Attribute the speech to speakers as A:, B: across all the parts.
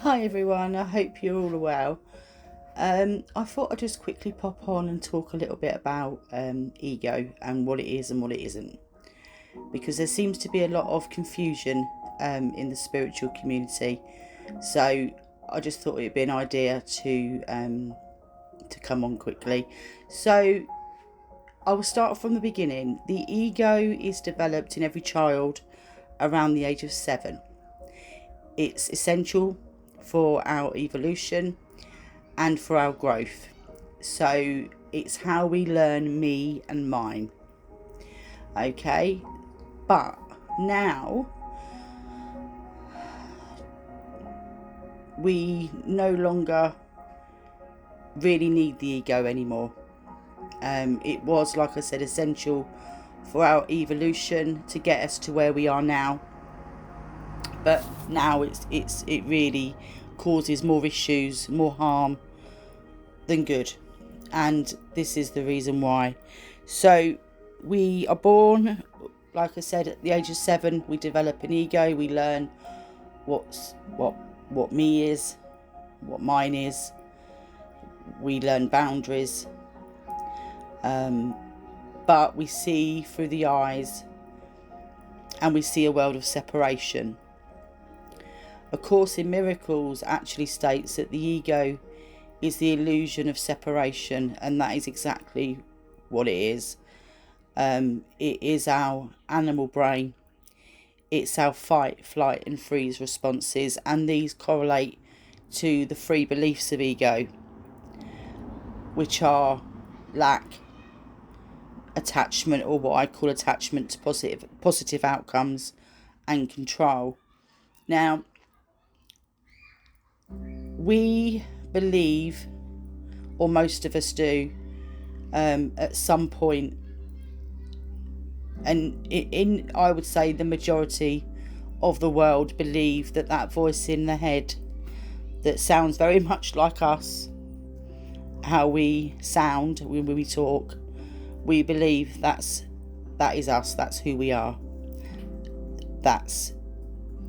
A: Hi everyone, I hope you're all well. I thought I'd just quickly pop on and talk a little bit about ego and what it is and what it isn't, because there seems to be a lot of confusion in the spiritual community. So I just thought it'd be an idea to come on quickly. So I will start from the beginning. The ego is developed in every child around the age of 7. It's essential for our evolution and for our growth. So it's how we learn me and mine. Okay, but now we no longer really need the ego anymore. It was, like I said, essential for our evolution to get us to where we are now. But now it really causes more issues, more harm than good. And this is the reason why. So we are born, like I said, at the age of 7, we develop an ego. We learn what me is, what mine is. We learn boundaries. But we see through the eyes and we see a world of separation. A Course in Miracles actually states that the ego is the illusion of separation, and that is exactly what it is. It is our animal brain. It's our fight, flight and freeze responses, and these correlate to the 3 beliefs of ego, which are lack, attachment, or what I call attachment to positive outcomes, and control. Now, we believe, or most of us do, at some point, and I would say the majority of the world believe that voice in the head that sounds very much like us, how we sound when we talk, we believe that is us, that's who we are, that's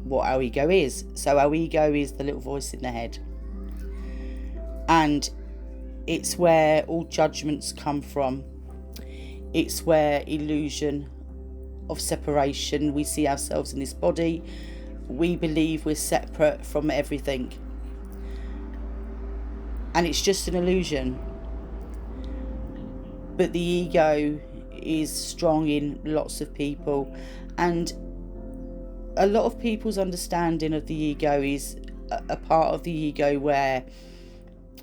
A: what our ego is. So our ego is the little voice in the head, and it's where all judgments come from. It's where illusion of separation. We see ourselves in this body. We believe we're separate from everything, and it's just an illusion. But the ego is strong in lots of people, and a lot of people's understanding of the ego is a part of the ego where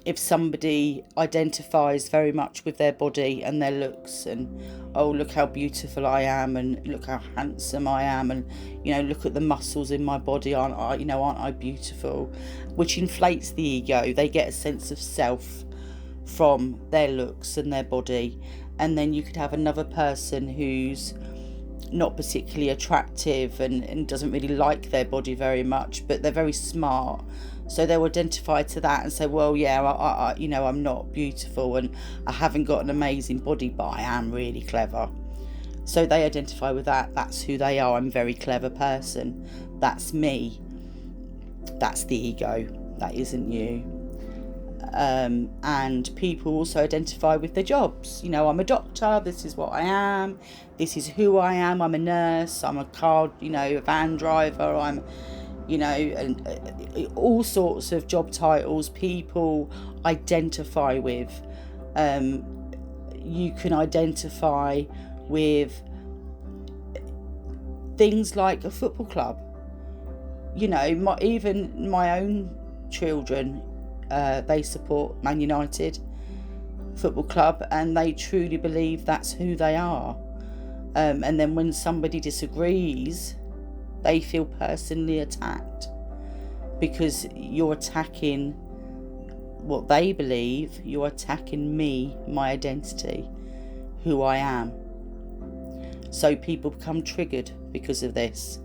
A: if somebody identifies very much with their body and their looks, and oh, look how beautiful I am, and look how handsome I am, and look at the muscles in my body, aren't I beautiful, which inflates the ego. They get a sense of self from their looks and their body. And then you could have another person who's not particularly attractive and doesn't really like their body very much, but they're very smart, so they'll identify to that and say, well, yeah, I'm not beautiful and I haven't got an amazing body, but I am really clever. So they identify with that. That's who they are. I'm a very clever person. That's me. That's the ego. That isn't you. And people also identify with their jobs. I'm a doctor, this is what I am, this is who I am. I'm a nurse, I'm a car, a van driver, I'm, and all sorts of job titles people identify with. You can identify with things like a football club. Even my own children, they support Man United Football Club, and they truly believe that's who they are. And then when somebody disagrees, they feel personally attacked because you're attacking what they believe. You're attacking me, my identity, who I am. So people become triggered because of this.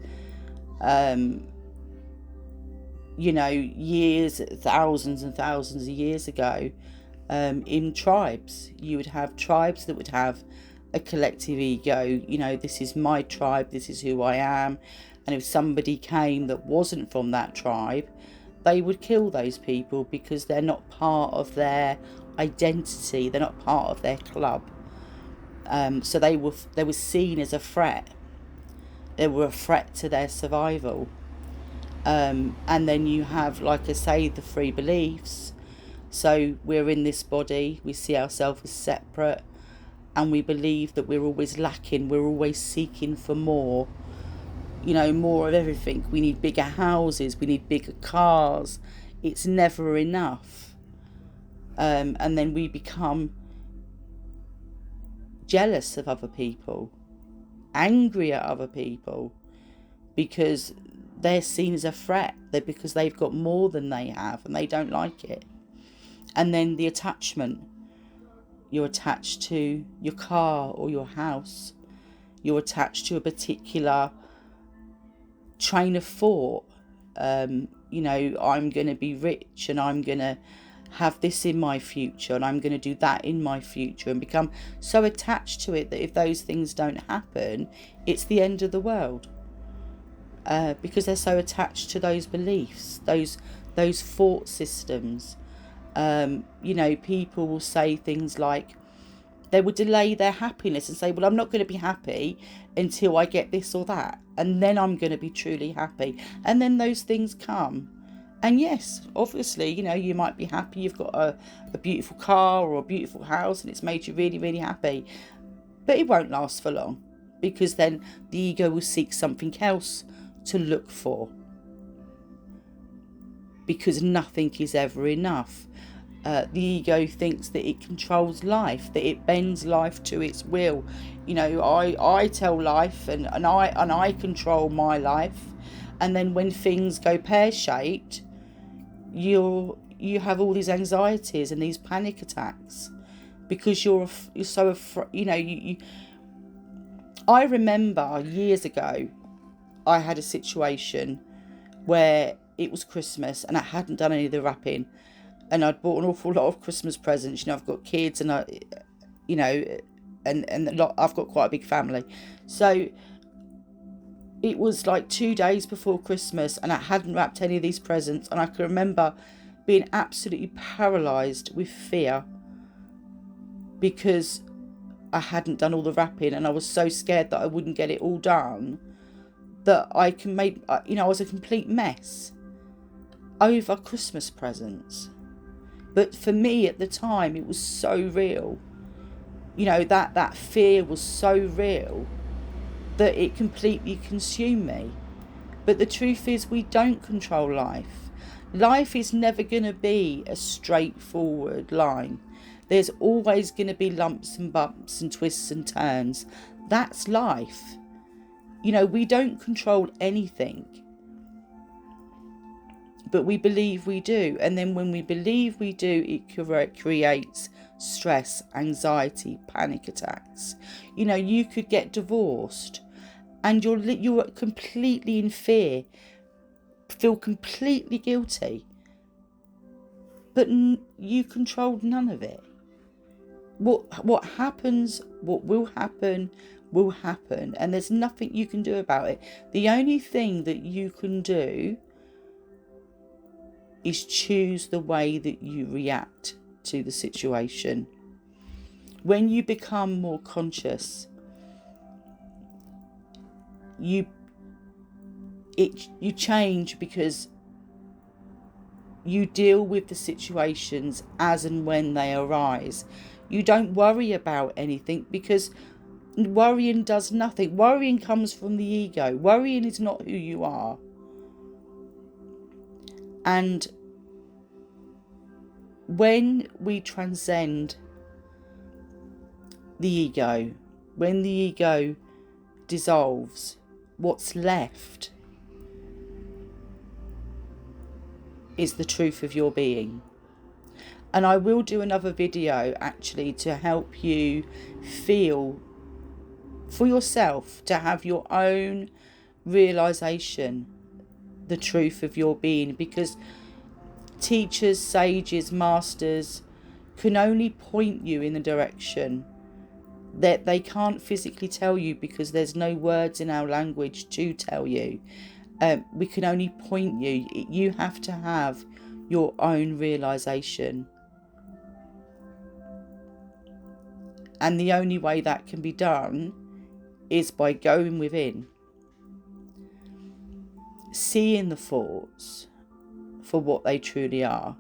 A: Years, thousands and thousands of years ago, in tribes, you would have tribes that would have a collective ego. This is my tribe, this is who I am. And if somebody came that wasn't from that tribe, they would kill those people because they're not part of their identity, they're not part of their club. So they were seen as a threat. They were a threat to their survival. And then you have, like I say, the three beliefs. So we're in this body, we see ourselves as separate, and we believe that we're always lacking, we're always seeking for more, more of everything. We need bigger houses, we need bigger cars. It's never enough. And then we become jealous of other people, angry at other people, because they're seen as a threat, because they've got more than they have and they don't like it. And then the attachment. You're attached to your car or your house. You're attached to a particular train of thought. I'm going to be rich and I'm going to have this in my future and I'm going to do that in my future, and become so attached to it that if those things don't happen, it's the end of the world. Because they're so attached to those beliefs, those thought systems. People will say things like, they will delay their happiness and say, well, I'm not going to be happy until I get this or that, and then I'm going to be truly happy. And then those things come. And yes, obviously, you might be happy, you've got a beautiful car or a beautiful house and it's made you really, really happy. But it won't last for long, because then the ego will seek something else to look for, because nothing is ever enough. The ego thinks that it controls life, that it bends life to its will. I tell life and I control my life, and then when things go pear-shaped, you have all these anxieties and these panic attacks because you're so afraid. I remember years ago, I had a situation where it was Christmas and I hadn't done any of the wrapping, and I'd bought an awful lot of Christmas presents. I've got kids and I've got quite a big family. So it was like 2 days before Christmas and I hadn't wrapped any of these presents, and I can remember being absolutely paralysed with fear because I hadn't done all the wrapping, and I was so scared that I wouldn't get it all done that I was a complete mess over Christmas presents. But for me at the time, it was so real. That fear was so real that it completely consumed me. But the truth is, we don't control life. Life is never going to be a straightforward line. There's always going to be lumps and bumps and twists and turns. That's life. We don't control anything, but we believe we do. And then when we believe we do, it creates stress, anxiety, panic attacks. You could get divorced and you're completely in fear, feel completely guilty, but you controlled none of it. What happens, what will happen, and there's nothing you can do about it. The only thing that you can do is choose the way that you react to the situation. When you become more conscious, you change, because you deal with the situations as and when they arise. You don't worry about anything, because worrying does nothing. Worrying comes from the ego. Worrying is not who you are. And when we transcend the ego, when the ego dissolves, what's left is the truth of your being. And I will do another video actually to help you feel for yourself, to have your own realization, the truth of your being, because teachers, sages, masters can only point you in the direction that they can't physically tell you, because there's no words in our language to tell you. We can only point you. You have to have your own realization. And the only way that can be done is by going within, seeing the thoughts for what they truly are,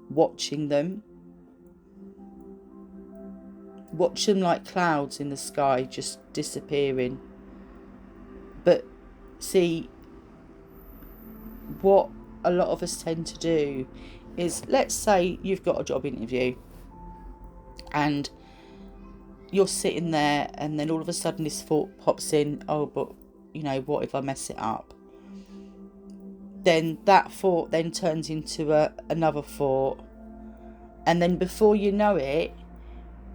A: watching them. Watch them like clouds in the sky, just disappearing. But see, what a lot of us tend to do is, let's say you've got a job interview and you're sitting there, and then all of a sudden this thought pops in, oh, but what if I mess it up? Then that thought then turns into another thought, and then before you know it,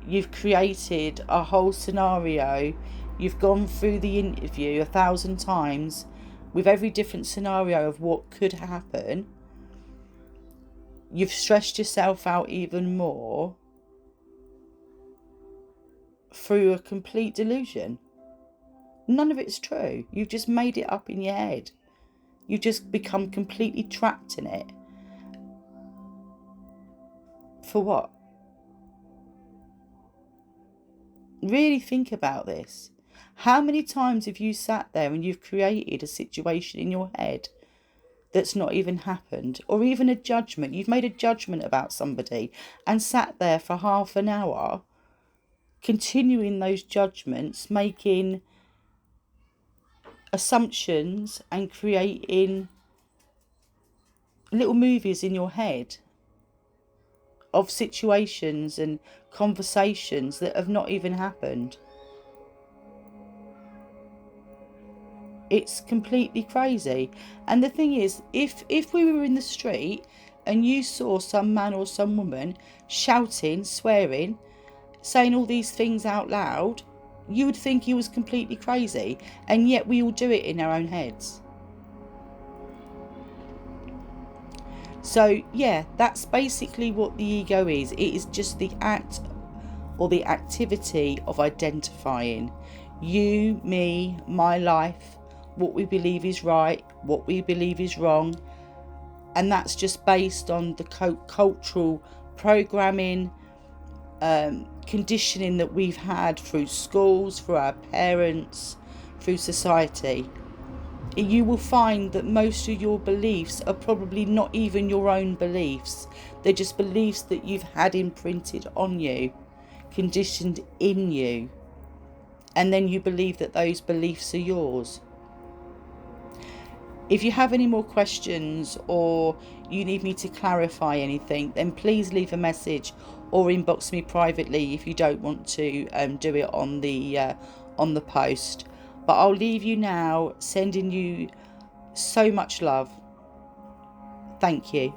A: you've created a whole scenario. You've gone through the interview 1,000 times with every different scenario of what could happen. You've stressed yourself out even more through a complete delusion. None of it's true. You've just made it up in your head. You've just become completely trapped in it. For what? Really think about this. How many times have you sat there and you've created a situation in your head that's not even happened? Or even a judgment. You've made a judgment about somebody and sat there for half an hour continuing those judgments, making assumptions and creating little movies in your head of situations and conversations that have not even happened. It's completely crazy. And the thing is, if we were in the street and you saw some man or some woman shouting, swearing, saying all these things out loud, you would think he was completely crazy. And yet we all do it in our own heads. So yeah, that's basically what the ego is. It is just the act or the activity of identifying you, me, my life, what we believe is right, what we believe is wrong. And that's just based on the cultural programming, conditioning that we've had through schools, through our parents, through society. You will find that most of your beliefs are probably not even your own beliefs. They're just beliefs that you've had imprinted on you, conditioned in you. And then you believe that those beliefs are yours. If you have any more questions or you need me to clarify anything, then please leave a message or inbox me privately if you don't want to do it on the post. But I'll leave you now, sending you so much love. Thank you.